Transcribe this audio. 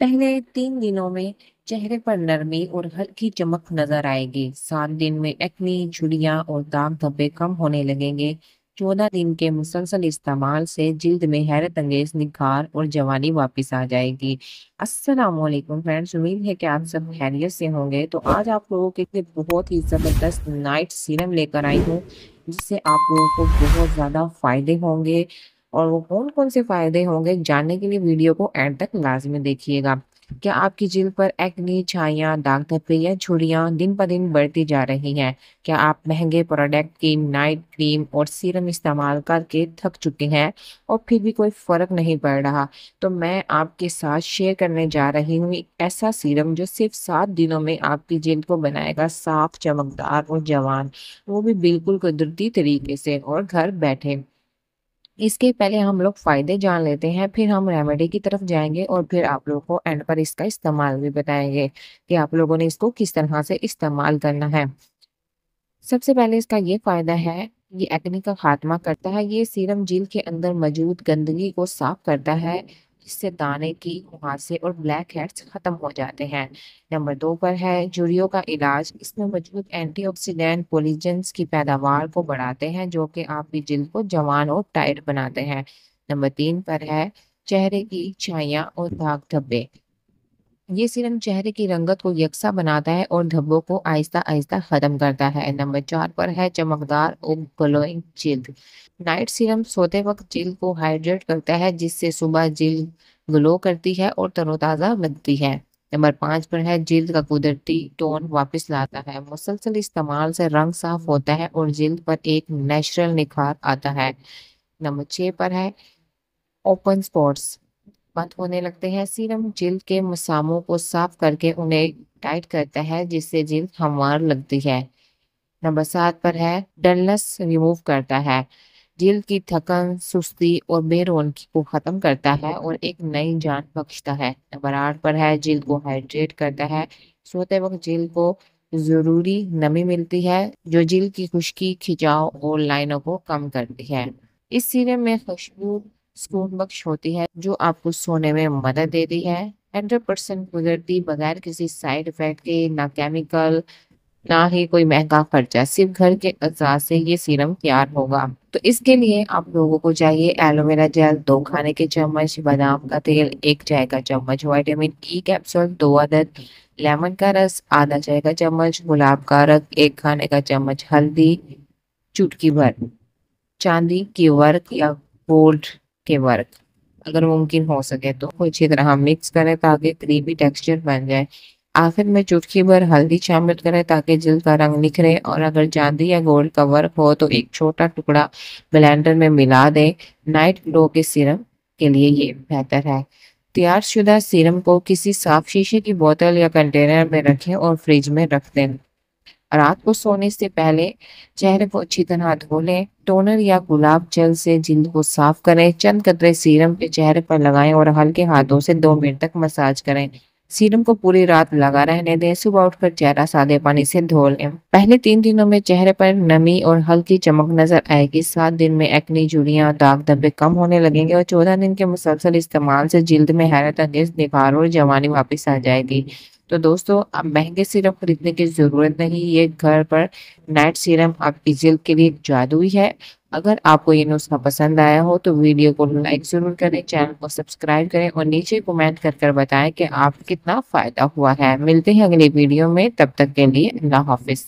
पहले 3 दिनों में चेहरे पर नरमी और हल्की चमक नजर आएगी। 7 दिन में एक्ने, झुर्रियां और दाग धब्बे कम होने लगेंगे। 14 दिन के मुसलसल इस्तेमाल से जिल्द में हैरत अंगेज निखार और जवानी वापस आ जाएगी। अस्सलाम वालेकुम फ्रेंड्स, उम्मीद है कि आप सब खैरियत से होंगे। तो आज आप लोगों के लिए बहुत ही जबरदस्त नाइट सीरम लेकर आई हूँ, जिससे आप लोगों को बहुत ज्यादा फायदे होंगे। और वो कौन कौन से फायदे होंगे जानने के लिए वीडियो को एंड तक लाजमी देखिएगा। क्या आपकी जिल्द पर एक्ने, छाइयाँ, दाग धब्बे या झुर्रियाँ दिन ब दिन बढ़ती जा रही हैं? क्या आप महंगे प्रोडक्ट की नाइट क्रीम और सीरम इस्तेमाल करके थक चुके हैं और फिर भी कोई फर्क नहीं पड़ रहा? तो मैं आपके साथ शेयर करने जा रही हूँ एक ऐसा सीरम जो सिर्फ 7 दिनों में आपकी जिल्द को बनाएगा साफ, चमकदार और जवान, वो भी बिल्कुल कुदरती तरीके से और घर बैठे। इसके पहले हम लोग फायदे जान लेते हैं, फिर हम रेमेडी की तरफ जाएंगे और फिर आप लोगों को एंड पर इसका इस्तेमाल भी बताएंगे कि आप लोगों ने इसको किस तरह से इस्तेमाल करना है। सबसे पहले इसका ये फायदा है, ये एक्ने का खात्मा करता है। ये सीरम जिल्द के अंदर मौजूद गंदगी को साफ करता है, जिससे दाने की, मुहासे और ब्लैक हेड्स खत्म हो जाते हैं। नंबर 2 पर है झुर्रियों का इलाज। इसमें मौजूद एंटीऑक्सीडेंट कोलेजन्स की पैदावार को बढ़ाते हैं, जो कि आपकी जिल्द को जवान और टाइट बनाते हैं। नंबर 3 पर है चेहरे की छाइयाँ और दाग धब्बे। ये सीरम चेहरे की रंगत को यकसा बनाता है और धब्बों को आहिस्ता आहिस्ता खत्म करता है। नंबर 4 पर है चमकदार और ग्लोइंग जिल्द। नाइट सीरम सोते वक्त जिल्द को हाइड्रेट करता है, जिससे सुबह जिल्द ग्लो करती है और तरोताजा लगती है। नंबर 5 पर है जिल्द का कुदरती टोन वापस लाता है। मुसलसल इस्तेमाल से रंग साफ होता है और जिल्द पर एक नेचुरल निखार आता है। नंबर 6 पर है ओपन स्पॉट्स बंद होने लगते हैं। सीरम जिल्द के मसामों को साफ करके उन्हें टाइट करता है, जिससे जिल्द हमवार लगती है। नंबर 7 पर है डलनेस रिमूव करता है। जिल्द की थकन, सुस्ती और बेरौनकी को खत्म करता है और एक नई जान बख्शता है। नंबर 8 पर है जिल्द को हाइड्रेट करता है। सोते वक्त जिल्द को जरूरी नमी मिलती है, जो जिल्द की खुश्की, खिंचाव और लाइनों को कम करती है। इस सीरम में खुशबू सुकून बख्श होती है, जो आपको सोने में मदद देती है। 100% कुदरती, बगैर किसी साइड इफेक्ट के, ना केमिकल, ना ही कोई महंगा खर्चा, सिर्फ घर के अज़ा से ये सीरम तैयार होगा। तो इसके लिए आप लोगों को चाहिए एलोवेरा जेल 2 खाने के चम्मच, बादाम का तेल 1 चाय का चम्मच, विटामिन ई कैप्सूल 2 अदद, लेमन का रस आधा चाय का चम्मच, गुलाब का रंग 1 खाने का चम्मच, हल्दी चुटकी भर, चांदी की वर्क या गोल्ड के वर्क अगर मुमकिन हो सके तो अच्छी तरह मिक्स करें ताकि क्रीमी टेक्सचर बन जाए। आखिर में चुटकी भर हल्दी शामिल करें ताकि जल्द का रंग निखरे, और अगर चांदी या गोल्ड का वर्क हो तो एक छोटा टुकड़ा ब्लेंडर में मिला दें। नाइट ग्लो के सीरम के लिए ये बेहतर है। तैयार शुदा सीरम को किसी साफ शीशे की बोतल या कंटेनर में रखें और फ्रिज में रख दें। रात को सोने से पहले चेहरे को अच्छी तरह धो लें। टोनर या गुलाब जल से जिल्द को साफ करें। चंद कतरे सीरम के चेहरे पर लगाएं और हल्के हाथों से 2 मिनट तक मसाज करें। सीरम को पूरी रात लगा रहने दें। सुबह उठकर चेहरा सादे पानी से धो लें। पहले 3 दिनों में चेहरे पर नमी और हल्की चमक नजर आएगी। 7 दिन में एक्ने, झुर्रियां, दाग धब्बे कम होने लगेंगे और 14 दिन के मुसलसल इस्तेमाल से जिल्द में हैरत अंगेज निखार और जवानी वापस आ जाएगी। तो दोस्तों, अब महंगे सीरम खरीदने की जरूरत नहीं, ये घर पर नाइट सीरम आपकी जिल्द के लिए एक जादुई है। अगर आपको ये नुस्खा पसंद आया हो तो वीडियो को लाइक जरूर करें, चैनल को सब्सक्राइब करें और नीचे कमेंट कर बताएं कि आप कितना फायदा हुआ है। मिलते हैं अगले वीडियो में, तब तक के लिए अल्लाह हाफिज।